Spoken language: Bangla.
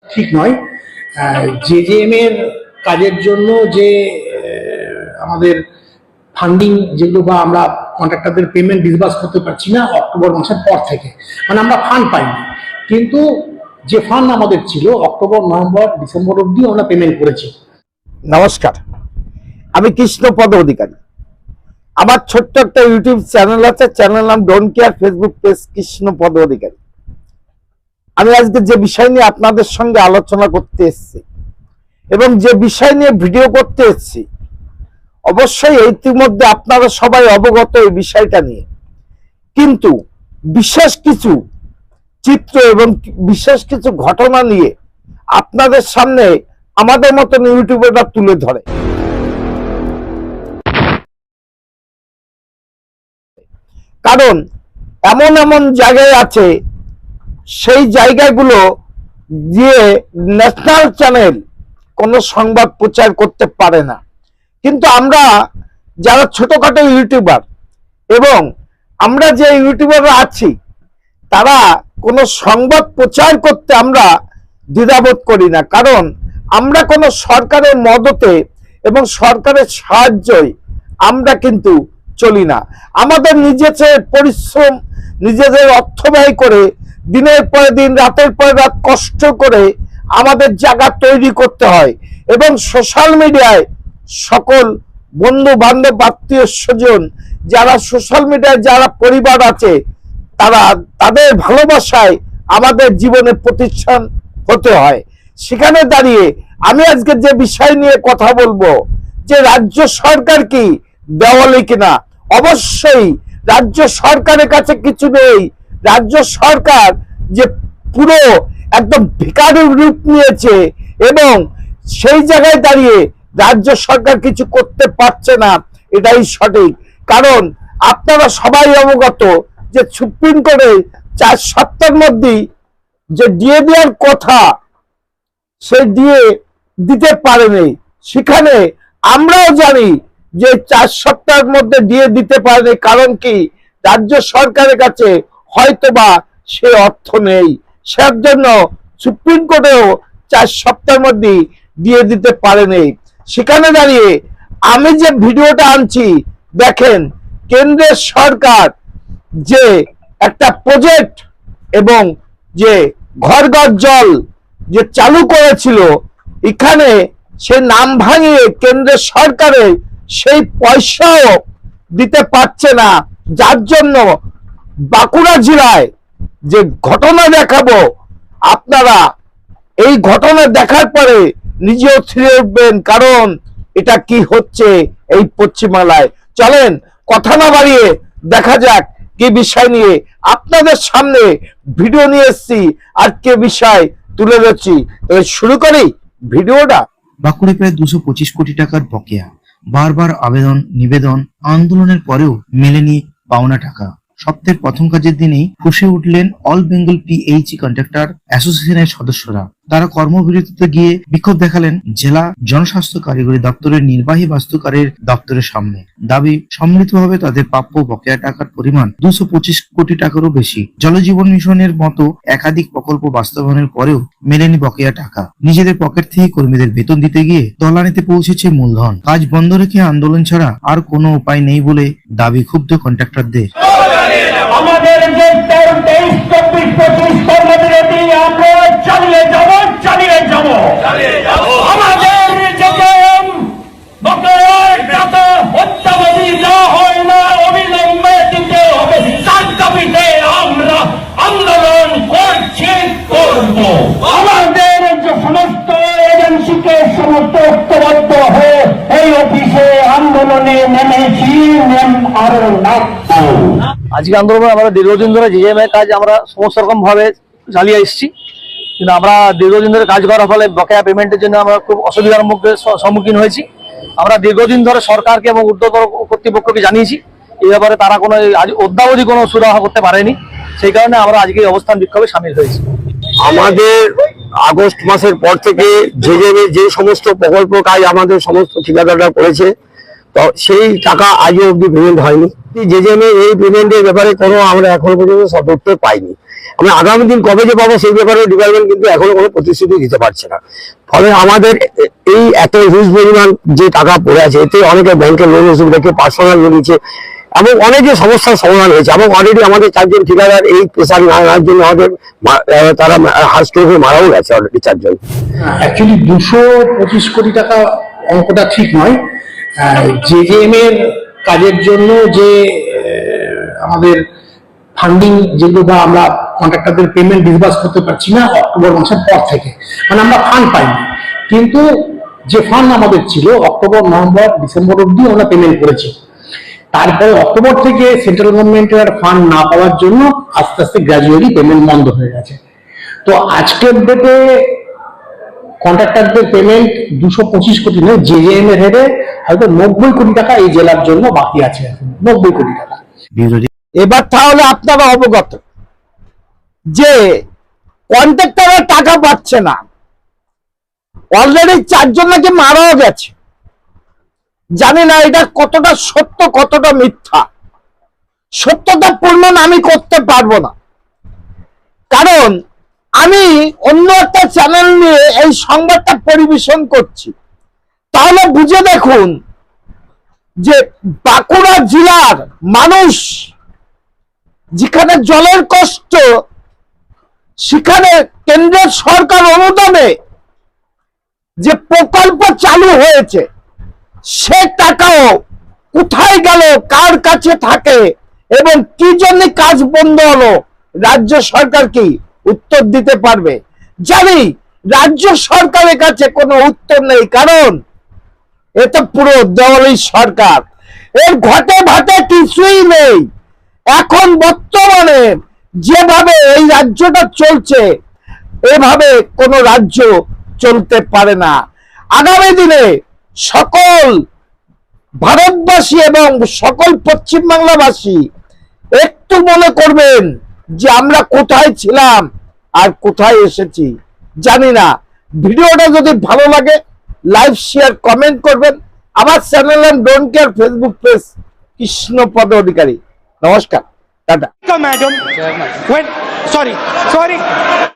ঠিক নয়। জেজেএম এর কাজের জন্য যে আমাদের ফান্ডিং যেগুলো বা আমরা কন্ট্রাক্টরদের পেমেন্ট ডিসবার্স করতে পারছি না অক্টোবর মাসের পর থেকে, মানে আমরা ফান্ড পাইনি, কিন্তু যে ফান্ড আমাদের ছিল অক্টোবর নভেম্বর ডিসেম্বর অবধি আমরা পেমেন্ট করেছি। নমস্কার, আমি কৃষ্ণপদ অধিকারী। আমার ছোট্ট একটা ইউটিউব চ্যানেল আছে, চ্যানেল নাম don't care, Facebook page Krishnapada Adhikari. আমি আজকে যে বিষয় নিয়ে আপনাদের সঙ্গে আলোচনা করতে এসেছি এবং যে বিষয় নিয়ে ভিডিও করতে এসেছি, অবশ্যই ইতিমধ্যে আপনারা সবাই অবগত এই বিষয়টা নিয়ে, কিন্তু বিশেষ কিছু চিত্র এবং বিশেষ কিছু ঘটনা নিয়ে আপনাদের সামনে আমাদের মতন ইউটিউবাররা তুলে ধরে। কারণ এমন এমন জায়গায় আছে, সেই জায়গাগুলো দিয়ে ন্যাশনাল চ্যানেল কোনো সংবাদ প্রচার করতে পারে না, কিন্তু আমরা যারা ছোটখাটো ইউটিউবার এবং আমরা যে ইউটিউবাররা আছি, তারা কোনো সংবাদ প্রচার করতে আমরা দ্বিধাবোধ করি না। কারণ আমরা কোনো সরকারের মদতে এবং সরকারের সাহায্যই আমরা কিন্তু চলি না। আমাদের নিজেদের পরিশ্রম, নিজেদের অর্থ ব্যয় করে দিনের পরে দিন, রাতের পরে রাত কষ্ট করে আমাদের জায়গা তৈরি করতে হয় এবং সোশ্যাল মিডিয়ায় সকল বন্ধু বান্ধব, আত্মীয় স্বজন যারা সোশ্যাল মিডিয়ায় যারা পরিবার আছে, তারা তাদের ভালোবাসায় আমাদের জীবনে প্রতিষ্ঠান হতে হয়। সেখানে দাঁড়িয়ে আমি আজকে যে বিষয় নিয়ে কথা বলবো, যে রাজ্য সরকার কি দেওয়ালে কিনা। অবশ্যই রাজ্য সরকারের কাছে কিছু নেই। রাজ্য সরকার যে পুরো একদম ভিখারি রূপ নিয়েছে এবং সেই জায়গায় দাঁড়িয়ে রাজ্য সরকার কিছু করতে পারছে না, এটাই সঠিক। কারণ আপনারা সবাই অবগত যে সুপ্রিম কোর্টে 4 সপ্তাহের মধ্যেই যে ডিএ দেওয়ার কথা, সে ডিএ দিতে পারেনি। সেখানে আমরাও জানি যে 4 সপ্তাহের মধ্যে ডিএ দিতে পারেনি, কারণ কি রাজ্য সরকারের কাছে হয়তোবা সে অর্থ নেই। সের জন্য সুপ্রিম কোর্টেও 4 সপ্তাহের মধ্যে ডিএ দিতে পারেনি। সেখানে দাঁড়িয়ে আমি যে ভিডিওটা আনছি, দেখেন কেন্দ্রের সরকার যে একটা প্রজেক্ট এবং যে ঘর ঘর জল যে চালু করেছিল, এখানে সে নাম ভাঙিয়ে কেন্দ্রের সরকারের সেই পয়সাও দিতে পারছে না। যার জন্য বাঁকুড়া জেলায় যে ঘটনা দেখাবো, আপনারা এই ঘটনা দেখার পরে নিজেও ছিঁড়ে উঠবেন, কারণ এটা কি হচ্ছে এই পশ্চিমবাংলায়। চলেন কথা না বাড়িয়ে দেখা যাক কি বিষয় নিয়ে আপনাদের সামনে ভিডিও নিয়ে এসেছি আর কে বিষয় তুলে ধরছি। শুরু করি ভিডিওটা। বাঁকুড়ে প্রায় 225 কোটি টাকার বকেয়া, বারবার আবেদন নিবেদন আন্দোলনের পরেও মেলেনি পাওনা টাকা। সপ্তাহের প্রথম কাজের দিনেই ফুঁসে উঠলেন অল বেঙ্গল পিএইচই কন্ট্রাক্টর অ্যাসোসিয়েশনের সদস্যরা। তারা কর্মবিরতিতে গিয়ে বিক্ষোভ দেখালেন জেলা জনস্বাস্থ্য কারিগরি দপ্তরের নির্বাহী বাস্তুকারের দপ্তরের সামনে। দাবি সম্মিলিতভাবে তাদের প্রাপ্য বকেয়া টাকার পরিমাণ 225 কোটি টাকারও বেশি। জলজীবন মিশনের মতো একাধিক প্রকল্প বাস্তবায়নের পরেও মেলেনি বকেয়া টাকা। নিজেদের পকেট থেকে কর্মীদের বেতন দিতে গিয়ে তলানিতে পৌঁছেছে মূলধন। কাজ বন্ধ রেখে আন্দোলন ছাড়া আর কোনো উপায় নেই বলে দাবি ক্ষুব্ধ কন্ট্রাক্টরদের। আমাদের যে 23, 24, 25 কর্মবিরতি আমরা চালিয়ে যাব। আমাদের যে বকেয়ার টাকা অত্যাবধি না হয় না, অবিলম্বে দিতে হবে। তার দাবিতে আমরা আন্দোলন করব। আমাদের যে সমস্ত এজেন্সিকে সমস্ত ঐক্যবদ্ধ হয়ে এই অফিসে আন্দোলনে নেমেছি, আরো নামবো। আজকে আন্দোলনে আমরা দীর্ঘদিন ধরে জেজেএম এর কাজ আমরা সমস্ত রকম ভাবে চালিয়ে এসেছি, কিন্তু আমরা দীর্ঘদিন ধরে কাজ করার ফলে বকেয়া পেমেন্টের জন্য আমরা খুব অসুবিধার মুখে সম্মুখীন হয়েছি। আমরা দীর্ঘদিন ধরে সরকারকে এবং ঊর্ধ্বতন কর্তৃপক্ষকে জানিয়েছি, এই ব্যাপারে তারা কোনো অদ্যাবধি কোনো সুরাহা করতে পারেনি। সেই কারণে আমরা আজকে এই অবস্থান বিক্ষোভে সামিল হয়েছি। আমাদের আগস্ট মাসের পর থেকে জেজেএম যে সমস্ত প্রকল্প কাজ আমাদের সমস্ত ঠিকাদাররা করেছে, তো সেই টাকা আজও অব্দি পেমেন্ট হয়নি। জেজেএম এর এই পেমেন্টের ব্যাপারে কোনো আমরা এখনো পর্যন্ত সদুত্তর পাইনি। আমরা আগামী দিন কবে যে পাবো সেই ব্যাপারে ডিপার্টমেন্ট কিন্তু এখনো কোনো প্রতিশ্রুতি দিতে পারছে না। ফলে আমাদের এই এত হিউজ পরিমাণ যে টাকা পড়ে আছে, এতে অনেকে ব্যাংকের লোন ওষুধ রেখে পার্সোনাল লোন নিচ্ছে এবং অনেকে সমস্যার সমাধান হয়েছে। এবং অলরেডি আমাদের 4 জন ঠিকাদার এই প্রেশার নেওয়ার জন্য আমাদের তারা হার্ট স্ট্রোকে মারাও গেছে অলরেডি 4 জন। অ্যাকচুয়ালি 225 কোটি টাকা অঙ্কটা ঠিক নয়। জেজেএম এর কাজের জন্য যে আমাদের ফান্ডিং যেগুলো বা আমরা কন্ট্রাক্টরদের পেমেন্ট ডিসবার্স করতে পারছি না অক্টোবর মাসের পর থেকে, মানে আমরা ফান্ড পাইনি। কিন্তু যে ফান্ড আমাদের ছিল অক্টোবর, নভেম্বর, ডিসেম্বর অব্দি আমরা পেমেন্ট করেছি। তারপরে অক্টোবর থেকে সেন্ট্রাল গভর্নমেন্টের ফান্ড না পাওয়ার জন্য আস্তে আস্তে গ্র্যাজুয়ালি পেমেন্ট বন্ধ হয়ে গেছে। তো আজকের ডেটে কন্ট্রাক্টরদের পেমেন্ট 225 কোটি নয়, জেজেএম এর হেডে হয়তো 90 কোটি টাকা এই জেলার জন্য বাকি আছে, এখন 90 কোটি টাকা। এবার তাহলে আপনারা অবগত যে কন্ট্রাক্টরের টাকা পাচ্ছে না, অলরেডি 4 জন নাকি মারাও গেছে। জানি না এটা কতটা সত্য কতটা মিথ্যা, সত্যতা প্রমাণ আমি করতে পারবো না, কারণ আমি অন্য একটা চ্যানেল নিয়ে এই সংবাদটা পরিবেশন করছি। তাহলে বুঝে দেখুন যে বাঁকুড়া জেলার মানুষ যেখানে জলের কষ্ট, সেখানে কেন্দ্রের সরকার অনুদানে যে প্রকল্প চালু হয়েছে সে টাকাও কোথায় গেল, কার কাছে থাকে এবং কি জন্য কাজ বন্ধ হলো, রাজ্য সরকার কি উত্তর দিতে পারবে? জানি রাজ্য সরকারের কাছে কোনো উত্তর নেই, কারণ এটা পুরো দেওয়ালি সরকার, এর ঘটে ঘটে কিছুই নেই। এখন বর্তমানে যেভাবে এই রাজ্যটা চলছে এভাবে কোনো রাজ্য চলতে পারে না। আগামী দিনে সকল ভারতবাসী এবং সকল পশ্চিমবাংলাবাসী একটু মনে করবেন যে আমরা কোথায় ছিলাম আর কোথায় এসেছি। জানি না, ভিডিওটা যদি ভালো লাগে লাইক শেয়ার কমেন্ট করবেন। আমার channel don't care Facebook page Krishnapada Adhikari. নমস্কার, টাটা। Madam, when sorry.